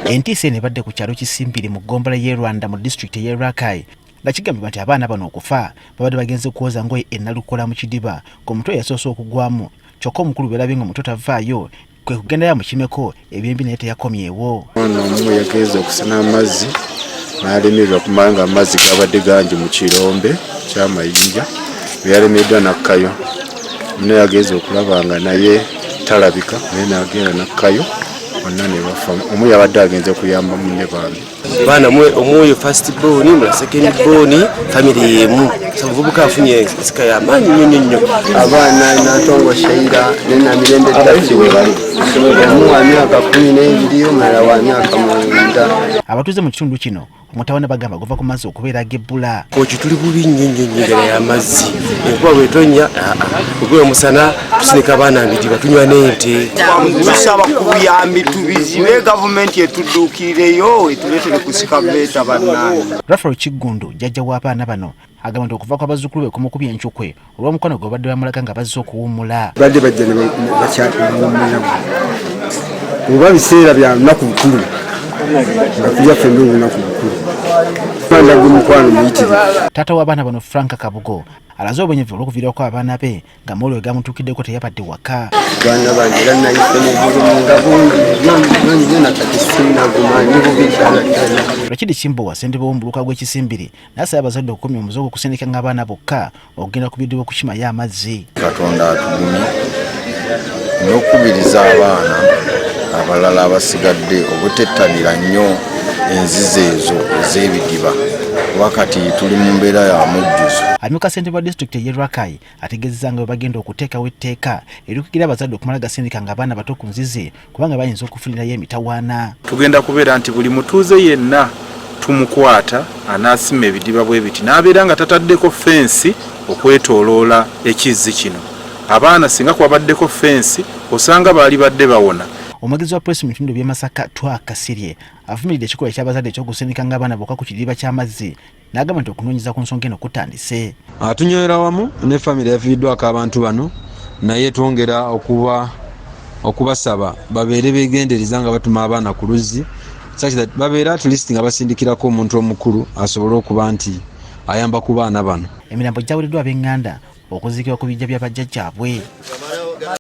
Entiisa eno ebadde ku kyalo Kisimbiri mu ggombolola y'e Rwanda mu disitulikiti y'e Rakai nga kigambibwa nti abaana bano okufa babadde bagenze kuwoza ngoye ennalukola mu kidiba ku mutwe yasoose okugwamu kyokka omukulu beerabye nga omuto tavaayo kwe kugendayo amukimeko ebyembi naye teyakomyewo. Omwana omu yagenze okusena amazzi n'alemererwa kumala nga amazzi gabadde gangi mu kirombe ky'amayinja yalemeddwa nakkayo. Muno yagenze okulaba nga naye talabika naye n'agenda nakkayo bonna ne bafa. Omu yabadde agenze kuyamba munne bambi. Bana omwoyo first born mula second born family yemu savubuka afunye sika ya manyi nnyo abaana natongo Sheira nena mirembe tatu bali mu wa myaka 12 mala wa myaka 9. Abatuuze mu kitundu kino omutawana bagamba gova ku mazzi okubeera agebbula. Oki tuli bubi nnyo ngera y'amazzi enkuba bwetonya ogwe omusana tusinika abaana mbiti batunywa n'ente. Tusaba kubuyambi tubizibe gavumenti etudduukireyo etuleetere kusika beta bannange. Rafael Kiggundu jjajja w'abaana bano agamba nti okuva kwa bazzukulu be kumukubya enkyukwe olw'omukono gwe badde bamulaga nga bazze okuwummula. Badde bajja ne bakyawummula oba biseera bya lunaku lukulu nga kuyaffe n'olunaku lukulu. Taata w'abaana bano Frank Kabugo alaze obwenyevu olw'okuviirako abaana be nga mawulire gamutuukiddeko teyabadde waka. Baana bange era nayise mu bulamu nga bungi nyo nakati sinnagumanyi bubi ddala. Lwakiri Kimbowa ssentebe w'omuluka gw'Ekisimbiri n'asaba abazadde okukomya omuze okusindika ng'abaana bokka okugenda ku biddiba okukimayo amazzi. Katonda atugumye n'okubiriza abaana abalala abasigadde obutettanira nnyo enzizi ezo ez'ebidiba wakati tuli mu mbeera ya mujjuzo. Amyuka ssentebe wa disitulikiti y'e Rakai ategeezezza nga bwe bagenda okuteekawo etteeka erikugira abazadde okumala gasindika ng'abaana bato ku nzizi kubanga bayinza okufunirayo emitawaana. Tugenda kubeera nti buli mutuuze yenna tumukwata anaasima ebidiba bwe biti n'abeera nga tataddeko fensi okwetooloola ekizzi kino. Abaana singa kwabaddeko fensi osanga baali badde bawona. Omwogezi wa poliisi mu bitundu by'e Masaka Twakasirye avumiridde ekikolwa ky'abazadde eky'okusindika ng'abaana bokka ku kidiba ky'amazzi n'agamba nti okunoonyeza ku nsonga eno kutandise. Atunywera wamu ne famire yafiiddwako abantu bano naye twongera okubasaba babeere beegendereza nga batuma abaana ku luzzi babeera at least nga basindikirako omuntu omukulu asobole okuba nti ayamba ku baana bano. Emirambo gyaweereddwa ab'eŋŋanda okuziikibwa ku bijja bya bajjajjaabwe.